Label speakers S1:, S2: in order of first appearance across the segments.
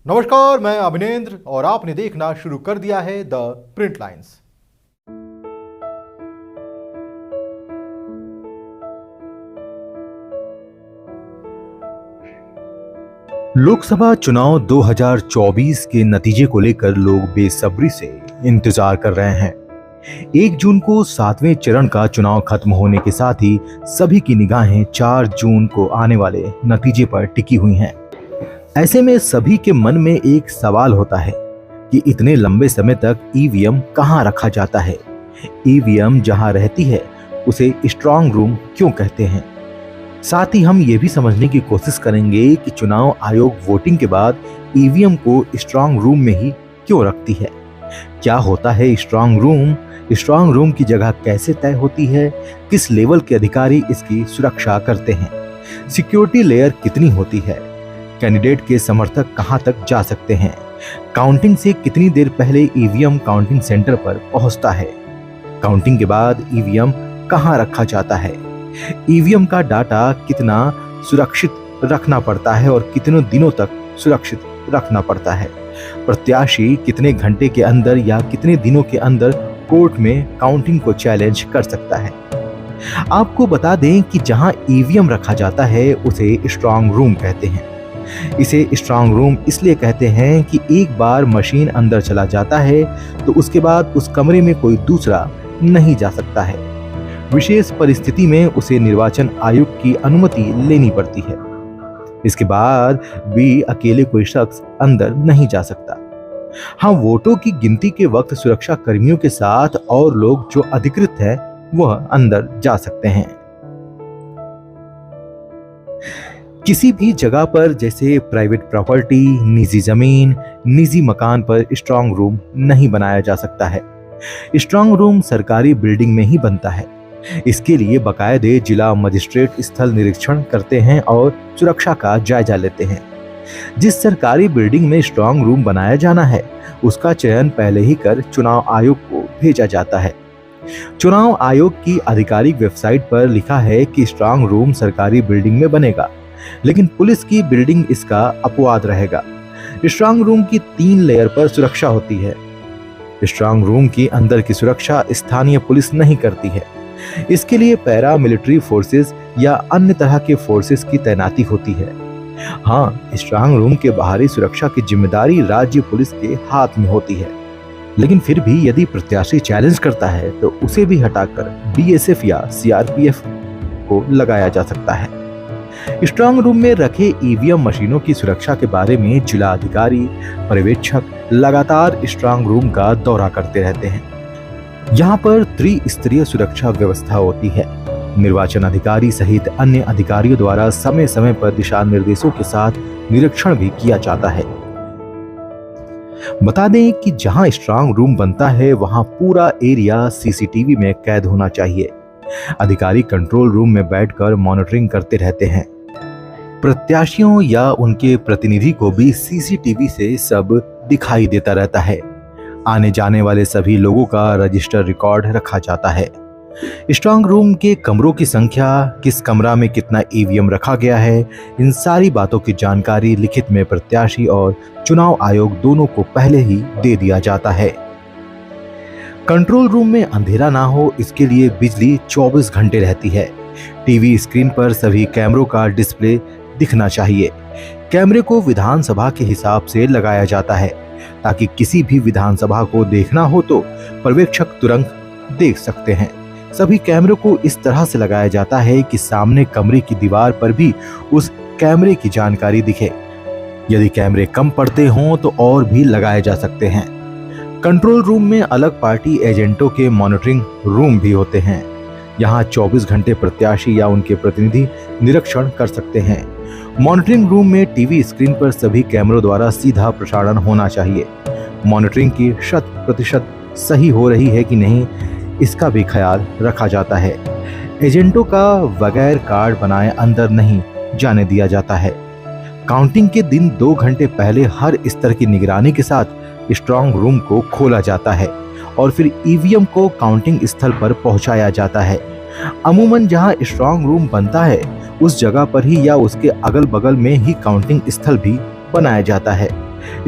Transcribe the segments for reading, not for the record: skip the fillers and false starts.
S1: नमस्कार, मैं अभिनेंद्र और आपने देखना शुरू कर दिया है द प्रिंट लाइन्स। लोकसभा चुनाव 2024 के नतीजे को लेकर लोग बेसब्री से इंतजार कर रहे हैं। 1 जून को 7वें चरण का चुनाव खत्म होने के साथ ही सभी की निगाहें 4 जून को आने वाले नतीजे पर टिकी हुई हैं। ऐसे में सभी के मन में एक सवाल होता है कि इतने लंबे समय तक ईवीएम कहां रखा जाता है। ईवीएम जहां रहती है उसे स्ट्रांग रूम क्यों कहते हैं। साथ ही हम ये भी समझने की कोशिश करेंगे कि चुनाव आयोग वोटिंग के बाद ईवीएम को स्ट्रांग रूम में ही क्यों रखती है। क्या होता है स्ट्रांग रूम, स्ट्रांग रूम की जगह कैसे तय होती है, किस लेवल के अधिकारी इसकी सुरक्षा करते हैं, सिक्योरिटी लेयर कितनी होती है, कैंडिडेट के समर्थक कहां तक जा सकते हैं, काउंटिंग से कितनी देर पहले ईवीएम काउंटिंग सेंटर पर पहुंचता है, काउंटिंग के बाद ईवीएम कहां रखा जाता है, ईवीएम का डाटा कितना सुरक्षित रखना पड़ता है और कितने दिनों तक सुरक्षित रखना पड़ता है, प्रत्याशी कितने घंटे के अंदर या कितने दिनों के अंदर कोर्ट में काउंटिंग को चैलेंज कर सकता है। आपको बता दें कि जहां ईवीएम रखा जाता है उसे स्ट्रांग रूम कहते हैं। इसे स्ट्रांग रूम इसलिए कहते हैं कि एक बार मशीन अंदर चला जाता है तो उसके बाद उस कमरे में कोई दूसरा नहीं जा सकता है। विशेष परिस्थिति में उसे निर्वाचन आयोग की अनुमति लेनी पड़ती है। इसके बाद भी अकेले कोई शख्स अंदर नहीं जा सकता। हाँ, वोटों की गिनती के वक्त सुरक्षा कर्मियों के साथ और लोग जो अधिकृत हैं वह अंदर जा सकते हैं। किसी भी जगह पर जैसे प्राइवेट प्रॉपर्टी, निजी जमीन, निजी मकान पर स्ट्रांग रूम नहीं बनाया जा सकता है। स्ट्रांग रूम सरकारी बिल्डिंग में ही बनता है। इसके लिए बाकायदे जिला मजिस्ट्रेट स्थल निरीक्षण करते हैं और सुरक्षा का जायजा लेते हैं। जिस सरकारी बिल्डिंग में स्ट्रांग रूम बनाया जाना है उसका चयन पहले ही कर चुनाव आयोग को भेजा जाता है। चुनाव आयोग की आधिकारिक वेबसाइट पर लिखा है कि स्ट्रांग रूम सरकारी बिल्डिंग में बनेगा, लेकिन पुलिस की बिल्डिंग इसका अपवाद रहेगा। स्ट्रांग रूम की 3 लेयर पर सुरक्षा होती है। स्ट्रांग रूम की अंदर की सुरक्षा स्थानीय पुलिस नहीं करती है। इसके लिए पैरा मिलिट्री फोर्सेस या अन्य तरह के फोर्सेस की तैनाती होती है। हाँ, स्ट्रांग रूम के बाहरी सुरक्षा की जिम्मेदारी राज्य पुलिस के हाथ में होती है, लेकिन फिर भी यदि प्रत्याशी चैलेंज करता है तो उसे भी हटाकर बीएसएफ या सीआरपीएफ को लगाया जा सकता है। स्ट्रांग रूम में रखे ईवीएम मशीनों की सुरक्षा के बारे में जिला अधिकारी, पर्यवेक्षक लगातार स्ट्रांग रूम का दौरा करते रहते हैं। यहाँ पर त्रिस्तरीय सुरक्षा व्यवस्था होती है। निर्वाचन अधिकारी सहित अन्य अधिकारियों द्वारा समय समय पर दिशा निर्देशों के साथ निरीक्षण भी किया जाता है। बता दें कि जहां स्ट्रांग रूम बनता है वहां पूरा एरिया सीसीटीवी में कैद होना चाहिए। अधिकारी कंट्रोल रूम में बैठकर मॉनिटरिंग करते रहते हैं। प्रत्याशियों या उनके प्रतिनिधि को भी सीसीटीवी से सब दिखाई देता रहता है। आने जाने वाले सभी लोगों का रजिस्टर रिकॉर्ड रखा जाता है। स्ट्रांग रूम के कमरों की संख्या, किस कमरा में कितना ईवीएम रखा गया है, इन सारी बातों की जानकारी लिखित में प्रत्याशी और चुनाव आयोग दोनों को पहले ही दे दिया जाता है। कंट्रोल रूम में अंधेरा ना हो इसके लिए बिजली 24 घंटे रहती है। टीवी स्क्रीन पर सभी कैमरों का डिस्प्ले दिखना चाहिए। कैमरे को विधानसभा के हिसाब से लगाया जाता है ताकि किसी भी विधानसभा को देखना हो तो पर्यवेक्षक तुरंत देख सकते हैं। सभी कैमरों को इस तरह से लगाया जाता है कि सामने कमरे की दीवार पर भी उस कैमरे की जानकारी दिखे। यदि कैमरे कम पड़ते हों तो और भी लगाए जा सकते हैं। कंट्रोल रूम में अलग पार्टी एजेंटों के मॉनिटरिंग रूम भी होते हैं। यहाँ 24 घंटे प्रत्याशी या उनके प्रतिनिधि निरीक्षण कर सकते हैं। मॉनिटरिंग रूम में टीवी स्क्रीन पर सभी कैमरों द्वारा सीधा प्रसारण होना चाहिए। मॉनिटरिंग की 100% सही हो रही है कि नहीं इसका भी ख्याल रखा जाता है। एजेंटों का बगैर कार्ड बनाए अंदर नहीं जाने दिया जाता है। काउंटिंग के दिन 2 घंटे पहले हर स्तर की निगरानी के साथ स्ट्रांग रूम को खोला जाता है और फिर ईवीएम को काउंटिंग स्थल पर पहुंचाया जाता है। अमूमन जहां स्ट्रांग रूम बनता है उस जगह पर ही या उसके अगल बगल में ही काउंटिंग स्थल भी बनाया जाता है।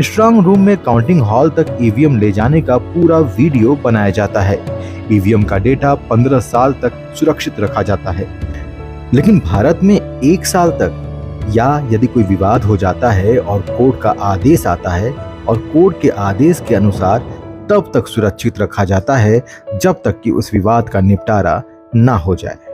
S1: स्ट्रांग रूम में काउंटिंग हॉल तक ईवीएम ले जाने का पूरा वीडियो बनाया जाता है। ईवीएम का डेटा 15 साल तक सुरक्षित रखा जाता है। लेकिन भारत में 1 साल तक या यदि कोई विवाद हो जाता है और कोर्ट का आदेश आता है और कोर्ट के आदेश के अनुसार तब तक सुरक्षित रखा जाता है जब तक कि उस विवाद का निपटारा ना हो जाए।